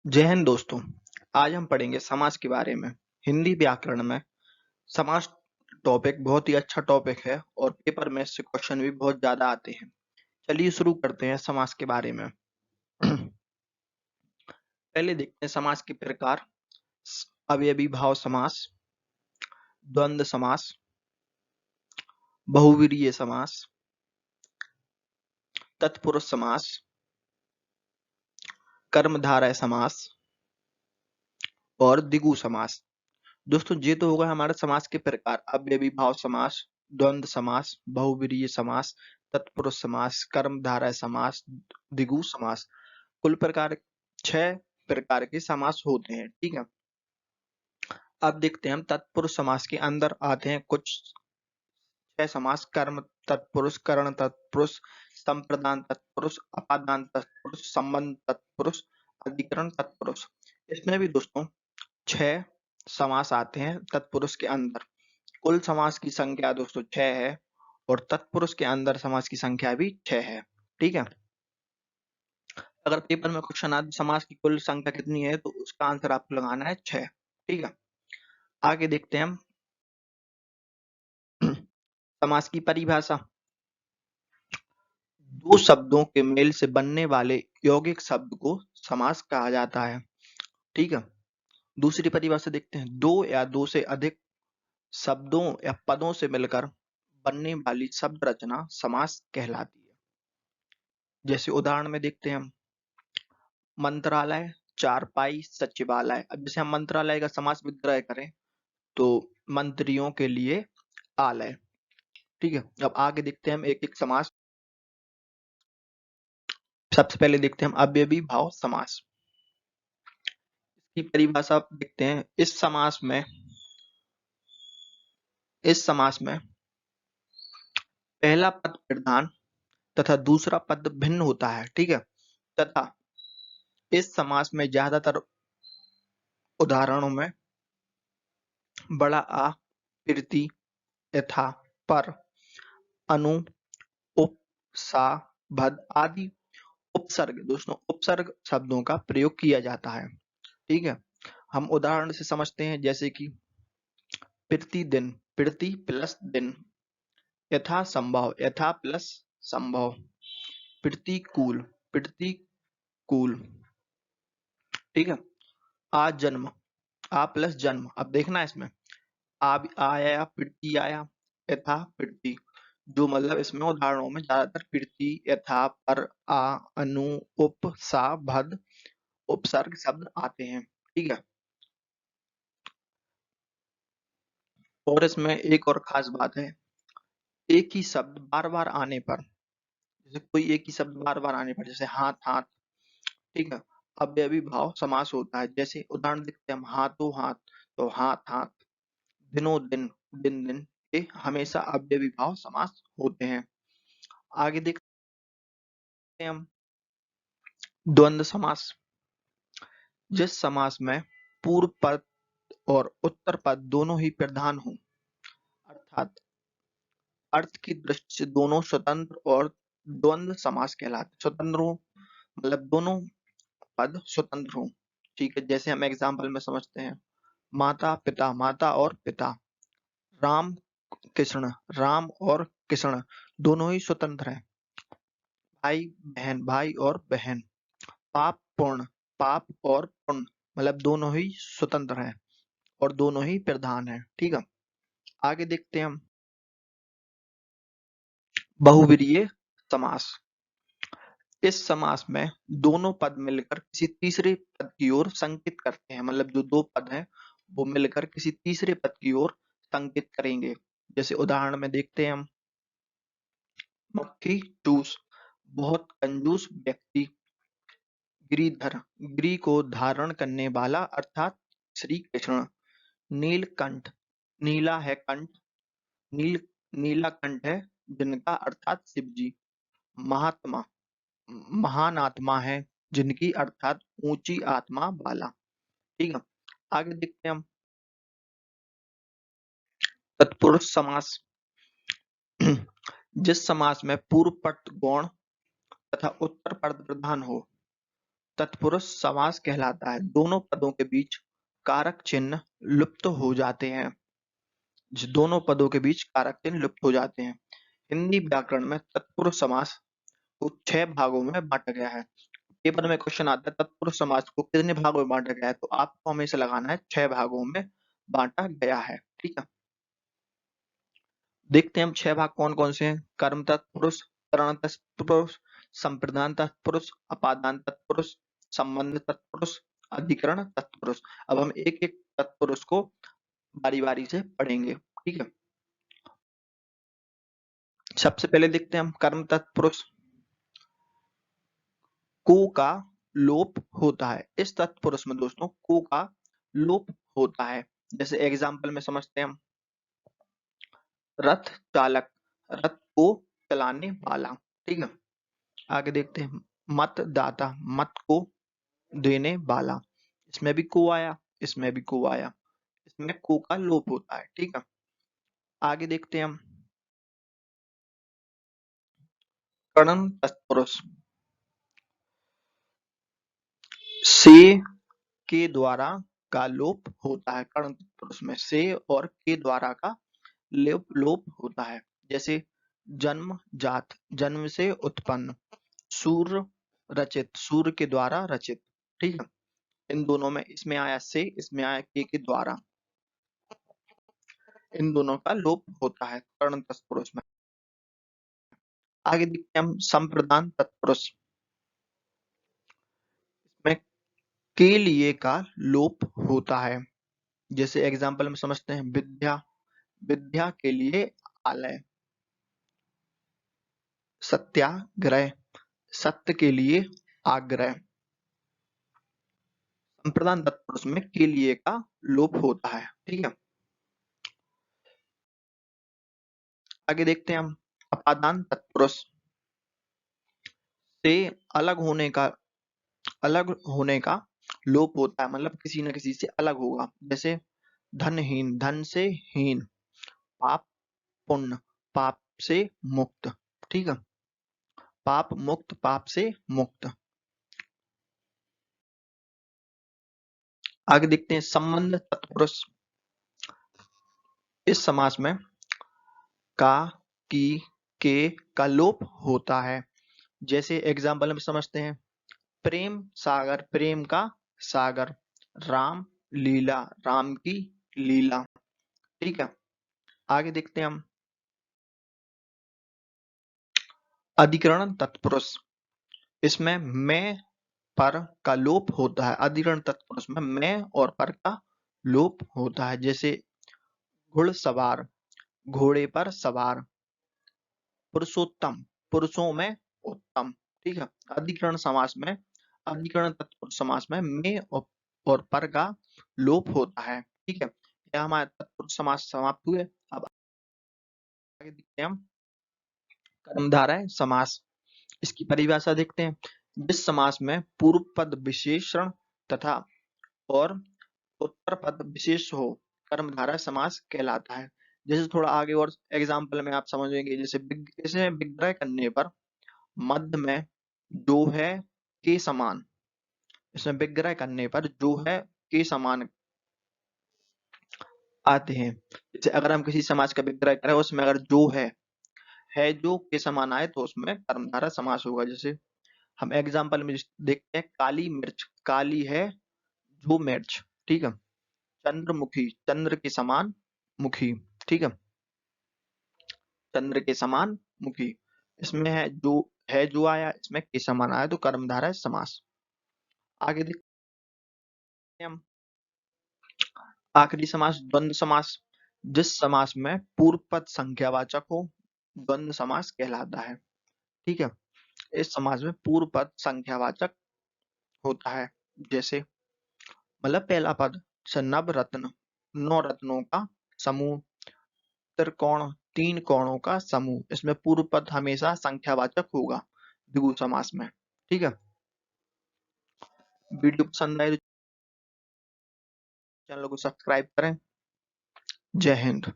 जय हिंद दोस्तों। आज हम पढ़ेंगे समास के बारे में। हिंदी व्याकरण में समास टॉपिक बहुत ही अच्छा टॉपिक है और पेपर में इससे क्वेश्चन भी बहुत ज्यादा आते हैं। चलिए शुरू करते हैं समास के बारे में। पहले देखते हैं समास के प्रकार। अवयवी भाव समास, द्वंद्व समास, बहुव्रीहि समास, तत्पुरुष समास, कर्मधारय समास और द्विगु समास। दोस्तों ये तो होगा हमारे समास के प्रकार। अव्ययी भाव समास, द्वंद्व समास, बहुव्रीहि समास, तत्पुरुष समास, कर्मधारय समास, द्विगु समास। कुल प्रकार 6 प्रकार के समास होते हैं। ठीक है, अब देखते हैं हम तत्पुरुष समास के अंदर आते हैं कुछ 6 समास। कर्म तत्पुरुष, करण तत्पुरुष, संप्रदान तत्पुरुष, अपादान तत्पुरुष, संबंध तत्पुरुष, अधिकरण तत्पुरुष। इसमें भी दोस्तों 6 समास आते हैं तत्पुरुष के अंदर। कुल समास की संख्या दोस्तों 6 है और तत्पुरुष के अंदर समास की संख्या भी 6 है। ठीक है, अगर पेपर में क्वेश्चन आए समास की कुल संख्या कितनी है तो उसका आंसर आपको लगाना है 6। ठीक है, आगे देखते हैं हम समास की परिभाषा। दो शब्दों के मेल से बनने वाले यौगिक शब्द को समास कहा जाता है। ठीक है, दूसरी परिभाषा देखते हैं। दो या दो से अधिक शब्दों या पदों से मिलकर बनने वाली शब्द रचना समास कहलाती है। जैसे उदाहरण में देखते हैं हम मंत्रालय, चारपाई, सचिवालय। अब जैसे हम मंत्रालय का समास विग्रह करें तो मंत्रियों के लिए आलय। ठीक है, अब आगे देखते हैं हम एक एक समास। सबसे पहले देखते हैं हम अव्ययी भाव समास की परिभाषा देखते हैं। इस समास में पहला पद प्रधान तथा दूसरा पद भिन्न होता है। ठीक है, तथा इस समास में ज्यादातर उदाहरणों में बड़ा आ, प्रीति, यथा, पर, अनु, उप, सा, भद आदि उपसर्ग दोस्तों उपसर्ग शब्दों का प्रयोग किया जाता है। ठीक है, हम उदाहरण से समझते हैं। जैसे कि प्रतिदिन, प्रति प्लस दिन, यथा संभव, यथा प्लस संभव, प्रतिकूल, प्रतिकूल। ठीक है, आज जन्म, आ प्लस जन्म। अब देखना है इसमें आ आया, प्रति आया, यथा प्रति। जो मतलब इसमें उदाहरणों में ज्यादातर प्रति, यथा, पर, आ, अनु, उप, सा, भद उपसर्ग शब्द आते हैं। ठीक है, और इसमें एक और खास बात है। एक ही शब्द बार बार आने पर, जैसे कोई एक ही शब्द बार बार आने पर, जैसे हाथ हाथ। ठीक है, अव्ययी भाव समास होता है। जैसे उदाहरण देखते हैं हम हाथों हाथ, तो हाथ हाथ, दिनों दिन, दिन दिन। ये हमेशा अव्ययी भाव समास होते हैं। आगे देखते हैं हम द्वंद्व समास। जिस समास में पूर्व पद और उत्तर पद दोनों ही प्रधान हों, अर्थात अर्थ की दृष्टि से दोनों स्वतंत्र और द्वंद्व समास कहलाते। स्वतंत्र हो मतलब दोनों पद स्वतंत्र हो। ठीक है, जैसे हम एग्जाम्पल में समझते हैं। माता पिता, माता और पिता। राम कृष्ण, राम और कृष्ण दोनों ही स्वतंत्र हैं। भाई बहन, भाई और बहन। पाप पुण्य, पाप और पुण्य मतलब दोनों ही स्वतंत्र हैं और दोनों ही प्रधान हैं। ठीक है, आगे देखते हैं हम बहुव्रीहि समास। इस समास में दोनों पद मिलकर किसी तीसरे पद की ओर संकेत करते हैं। मतलब जो दो पद हैं वो मिलकर किसी तीसरे पद की ओर संकेत करेंगे। जैसे उदाहरण में देखते हैं हम मक्खी चूस, बहुत कंजूस व्यक्ति, गिरिधर, गिरि को धारण करने वाला अर्थात श्री कृष्ण, नीलकंठ, नीला है कंठ, नील नीला कंठ है जिनका अर्थात शिव जी, महात्मा, महान आत्मा है जिनकी अर्थात ऊंची आत्मा वाला। ठीक है, आगे देखते हैं हम तत्पुरुष समास। जिस समास में पूर्व पद गौण तथा उत्तर पद प्रधान हो, तत्पुरुष समास कहलाता है। दोनों पदों के बीच कारक चिन्ह लुप्त हो जाते हैं। दोनों पदों के बीच कारक चिन्ह लुप्त हो जाते हैं। हिंदी व्याकरण में तत्पुरुष समास को 6 भागों में बांटा गया है। पेपर में क्वेश्चन आता है तत्पुरुष समास को कितने भागों में बांटा गया है, तो आपको हमेशा लगाना है 6 भागों में बांटा गया है। ठीक है, देखते हैं हम 6 भाग कौन कौन से हैं। कर्म तत्पुरुष, करण तत्पुरुष, संप्रदान तत्पुरुष, अपादान तत्पुरुष, संबंध तत्पुरुष, अधिकरण तत्पुरुष। अब हम एक एक तत्पुरुष को बारी बारी से पढ़ेंगे। ठीक है, सबसे पहले देखते हैं हम कर्म तत्पुरुष। को का लोप होता है। इस तत्पुरुष में दोस्तों को का लोप होता है। जैसे एग्जाम्पल में समझते हैं हम, रथ चालक, रथ को चलाने वाला। ठीक है, आगे देखते हैं मतदाता, मत को देने वाला। इसमें भी को आया, इसमें भी को आया, इसमें को का लोप होता है। ठीक है, आगे देखते हैं हम करण तत्पुरुष। से के द्वारा का लोप होता है। कर्ण तत्पुरुष में से और के द्वारा का लोप होता है। जैसे जन्म जात, जन्म से उत्पन्न, सूर्य रचित, सूर्य के द्वारा रचित। ठीक है, इन दोनों में, इसमें आया से, इसमें आया के द्वारा, इन दोनों का लोप होता है कर्ण तत्पुरुष में। आगे देखते हैं हम संप्रदान तत्पुरुष। में के लिए का लोप होता है। जैसे एग्जाम्पल में समझते हैं विद्या, विद्या के लिए आलय। सत्याग्रह, सत्य के लिए आग्रह। संप्रदान तत्पुरुष में के लिए का लोप होता है। ठीक है, आगे देखते हैं हम अपादान तत्पुरुष। से अलग होने का लोप होता है, मतलब किसी न किसी से अलग होगा। जैसे धनहीन, धन से हीन। पाप पुण्य, पाप से मुक्त। ठीक है, पाप मुक्त, पाप से मुक्त। आगे देखते हैं संबंध तत्पुरुष। इस समास में का, की, के का लोप होता है। जैसे एग्जाम्पल में समझते हैं प्रेम सागर, प्रेम का सागर। राम लीला, राम की लीला। ठीक है, आगे देखते हैं हम अधिकरण तत्पुरुष। इसमें मैं पर का लोप होता है। अधिकरण तत्पुरुष में मैं और पर का लोप होता है। जैसे घुड़सवार, घोड़े पर सवार। पुरुषोत्तम, पुरुषों में उत्तम। ठीक है, अधिकरण समास में, अधिकरण तत्पुरुष समास में में और पर का लोप होता है। ठीक है, यह हमारे तत्पुरुष समास समाप्त हुए। अब आगे देखते हैं हम कर्मधारय समास। इसकी परिभाषा देखते हैं। जिस समास में पूर्व पद विशेषण तथा और उत्तर पद विशेष हो, कर्मधारय समास कहलाता है। जैसे थोड़ा आगे और एग्जाम्पल में आप समझेंगे। जैसे इसे विग्रह करने पर मध्य में जो है के समान, इसमें विग्रह करने पर जो है के समान आते हैं। जैसे अगर हम किसी समाज का विग्रह करें, उसमें अगर जो है जो के समान आए, तो उसमें कर्मधारय समास होगा। जैसे हम एग्जाम्पल में देखते हैं काली मिर्च, काली है जो मिर्च। ठीक है, चंद्रमुखी, चंद्र के समान मुखी। ठीक है, चंद्र के समान मुखी। इसमें है जो आया, इसमें के समान आया, तो कर्मधारय समास। आगे देखते हैं हम आखिरी समास द्वंद्व समास। जिस समास में पूर्व पद संख्यावाचक हो, द्वंद्व समास कहलाता है। ठीक है, इस समास में पूर्व पद संख्यावाचक होता है। जैसे मतलब पहला पद नव रत्न, 9 रत्नों का समूह। त्रिकोण, 3 कोणों का समूह। इसमें पूर्व पद हमेशा संख्यावाचक होगा द्विगु समास में। ठीक है, वीडियो पसंद आए तो चैनल को सब्सक्राइब करें। जय हिंद।